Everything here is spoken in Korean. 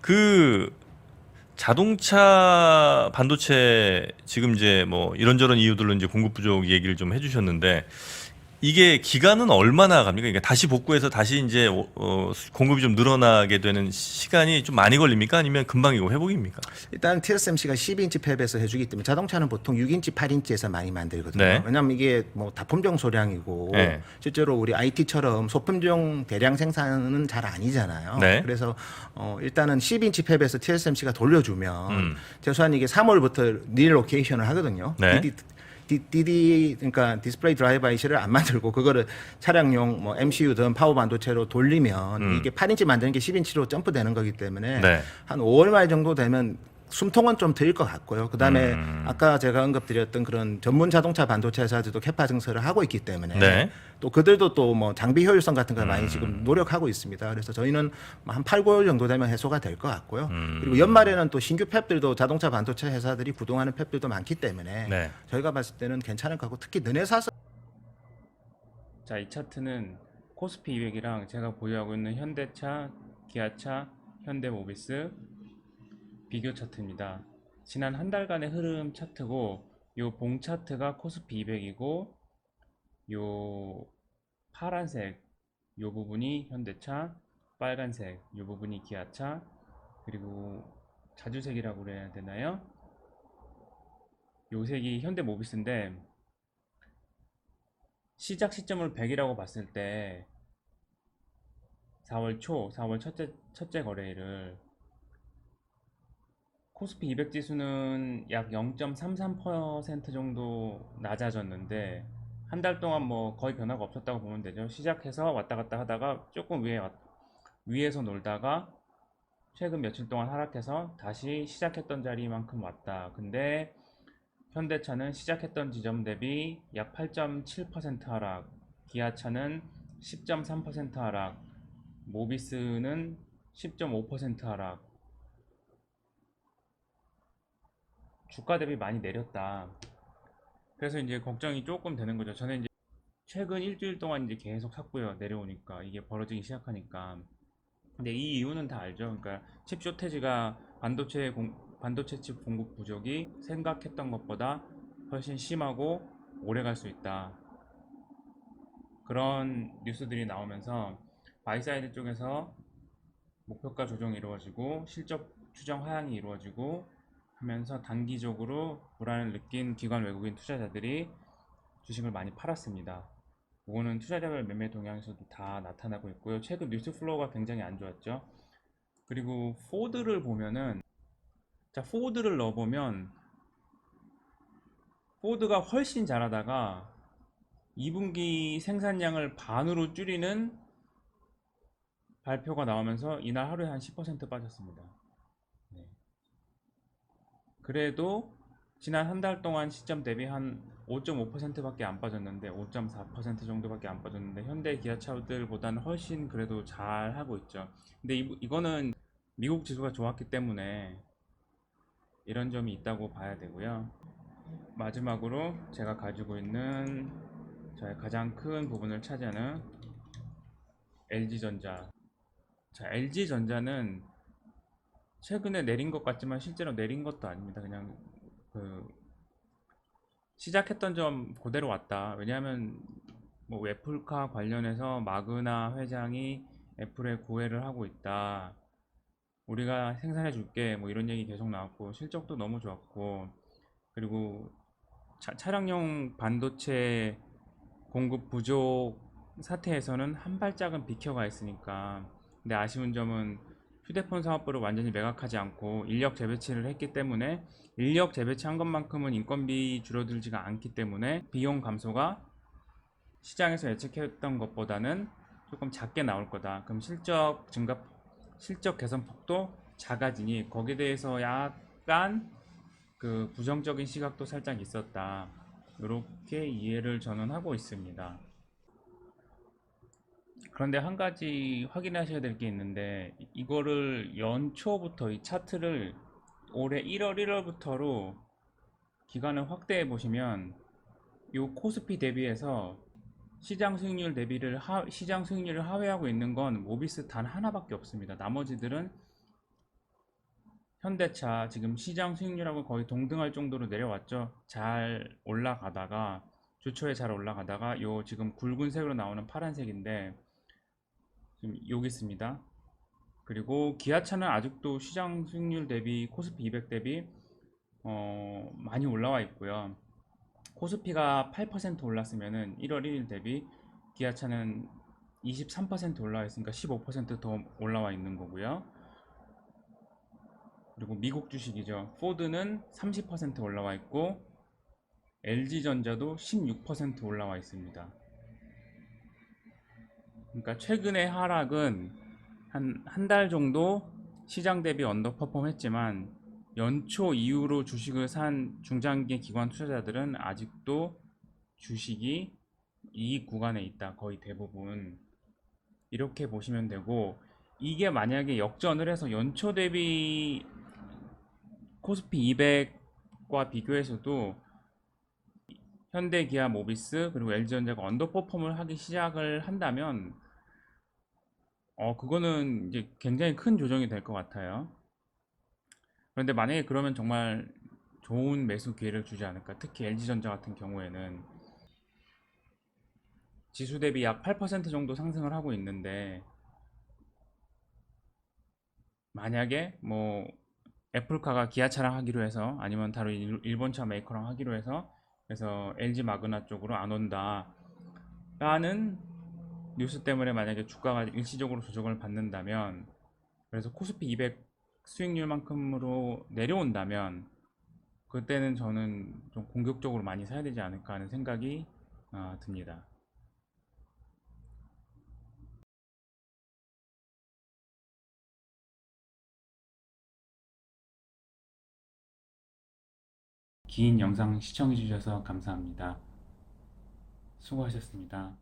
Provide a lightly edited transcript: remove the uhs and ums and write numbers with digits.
그 자동차 반도체 지금 이제 뭐 이런저런 이유들로 이제 공급 부족 얘기를 좀 해주셨는데 이게 기간은 얼마나 갑니까? 그러니까 다시 복구해서 다시 이제 공급이 좀 늘어나게 되는 시간이 좀 많이 걸립니까? 아니면 금방 이거 회복입니까? 일단 TSMC가 12인치 팹에서 해주기 때문에 자동차는 보통 6인치, 8인치에서 많이 만들거든요. 네. 왜냐하면 이게 뭐 다품종 소량이고 네. 실제로 우리 IT처럼 소품종 대량 생산은 잘 아니잖아요. 네. 그래서 일단은 12인치 팹에서 TSMC가 돌려주면 최소한 이게 3월부터 릴로케이션을 하거든요. 네. DD 그러니까 디스플레이 드라이버 IC를 안 만들고 그거를 차량용 뭐 MCU든 파워 반도체로 돌리면 이게 8인치 만드는 게 10인치로 점프되는 거기 때문에 네. 한 5월 말 정도 되면 숨통은 좀 트일 것 같고요. 그다음에 아까 제가 언급드렸던 그런 전문 자동차 반도체 회사들도 캐파 증설을 하고 있기 때문에 네. 또 그들도 또 뭐 장비 효율성 같은 걸 많이 지금 노력하고 있습니다. 그래서 저희는 한 8, 9월 정도 되면 해소가 될 것 같고요. 그리고 연말에는 또 신규 팹들도 자동차 반도체 회사들이 구동하는 팹들도 많기 때문에 네. 저희가 봤을 때는 괜찮을 것 같고 특히 르네사스 자, 이 차트는 코스피 200이랑 제가 보유하고 있는 현대차, 기아차, 현대모비스 비교 차트입니다. 지난 한 달간의 흐름 차트고 요 봉 차트가 코스피 200이고 요 파란색 요 부분이 현대차, 빨간색 요 부분이 기아차, 그리고 자주색이라고 그래야 되나요? 요 색이 현대모비스인데 시작 시점을 100이라고 봤을 때 4월 초, 4월 첫째 거래일을 코스피 200 지수는 약 0.33% 정도 낮아졌는데 한 달 동안 뭐 거의 변화가 없었다고 보면 되죠. 시작해서 왔다 갔다 하다가 조금 위에서 놀다가 최근 며칠 동안 하락해서 다시 시작했던 자리만큼 왔다. 근데 현대차는 시작했던 지점 대비 약 8.7% 하락, 기아차는 10.3% 하락, 모비스는 10.5% 하락. 주가 대비 많이 내렸다. 그래서 이제 걱정이 조금 되는 거죠. 저는 이제 최근 일주일 동안 이제 계속 샀고요. 내려오니까 이게 벌어지기 시작하니까. 근데 이 이유는 다 알죠. 그러니까 칩 쇼테지가 반도체 칩 공급 부족이 생각했던 것보다 훨씬 심하고 오래 갈 수 있다. 그런 뉴스들이 나오면서 바이사이드 쪽에서 목표가 조정이 이루어지고 실적 추정 하향이 이루어지고 하면서 단기적으로 불안을 느낀 기관 외국인 투자자들이 주식을 많이 팔았습니다. 이거는 투자자별 매매 동향에서도 다 나타나고 있고요. 최근 뉴스 플로우가 굉장히 안 좋았죠. 그리고 포드를 보면은 자, 포드를 넣어보면 포드가 훨씬 잘하다가 2분기 생산량을 반으로 줄이는 발표가 나오면서 이날 하루에 한 10% 빠졌습니다. 네. 그래도 지난 한 달 동안 시점 대비 한 5.5%밖에 안 빠졌는데 5.4% 정도밖에 안 빠졌는데 현대 기아차들보다는 훨씬 그래도 잘 하고 있죠. 근데 이거는 미국 지수가 좋았기 때문에 이런 점이 있다고 봐야 되고요. 마지막으로 제가 가지고 있는 저의 가장 큰 부분을 차지하는 LG전자. 자, LG전자는 최근에 내린 것 같지만 실제로 내린 것도 아닙니다. 그냥 그 시작했던 점 그대로 왔다. 왜냐하면 뭐 애플카 관련해서 마그나 회장이 애플에 고해를 하고 있다. 우리가 생산해 줄게 뭐 이런 얘기 계속 나왔고 실적도 너무 좋았고 그리고 차량용 반도체 공급 부족 사태에서는 한 발짝은 비켜가 있으니까. 근데 아쉬운 점은 휴대폰 사업부를 완전히 매각하지 않고 인력 재배치를 했기 때문에 인력 재배치한 것만큼은 인건비 줄어들지가 않기 때문에 비용 감소가 시장에서 예측했던 것보다는 조금 작게 나올 거다. 그럼 실적 개선 폭도 작아지니 거기에 대해서 약간 그 부정적인 시각도 살짝 있었다. 이렇게 이해를 저는 하고 있습니다. 그런데 한 가지 확인하셔야 될 게 있는데 이거를 연초부터 이 차트를 올해 1월 1월부터로 기간을 확대해 보시면 이 코스피 대비해서 시장 수익률을 하회하고 있는 건 모비스 단 하나밖에 없습니다. 나머지들은 현대차 지금 시장 수익률하고 거의 동등할 정도로 내려왔죠. 잘 올라가다가 주초에 잘 올라가다가 요 지금 굵은색으로 나오는 파란색인데 지금 여기 있습니다. 그리고 기아차는 아직도 시장 수익률 대비 코스피 200 대비 많이 올라와 있고요. 코스피가 8% 올랐으면은 1월 1일 대비 기아차는 23% 올라와 있으니까 15%더 올라와 있는 거고요. 그리고 미국 주식이죠. 포드는 30% 올라와 있고 LG전자도 16% 올라와 있습니다. 그러니까 최근의 하락은 한 달 정도 시장 대비 언더퍼폼 했지만 연초 이후로 주식을 산 중장기 기관 투자자들은 아직도 주식이 이익 구간에 있다. 거의 대부분. 이렇게 보시면 되고, 이게 만약에 역전을 해서 연초 대비 코스피 200과 비교해서도 현대, 기아, 모비스 그리고 LG전자가 언더퍼폼을 하기 시작을 한다면 그거는 이제 굉장히 큰 조정이 될 것 같아요. 그런데 만약에 그러면 정말 좋은 매수 기회를 주지 않을까. 특히 LG전자 같은 경우에는 지수 대비 약 8% 정도 상승을 하고 있는데, 만약에 뭐 애플카가 기아차랑 하기로 해서 아니면 다른 일본차 메이커랑 하기로 해서 그래서 LG 마그나 쪽으로 안 온다 라는 뉴스 때문에 만약에 주가가 일시적으로 조정을 받는다면, 그래서 코스피 200 수익률만큼으로 내려온다면 그때는 저는 좀 공격적으로 많이 사야 되지 않을까 하는 생각이 듭니다. 긴 영상 시청해 주셔서 감사합니다. 수고하셨습니다.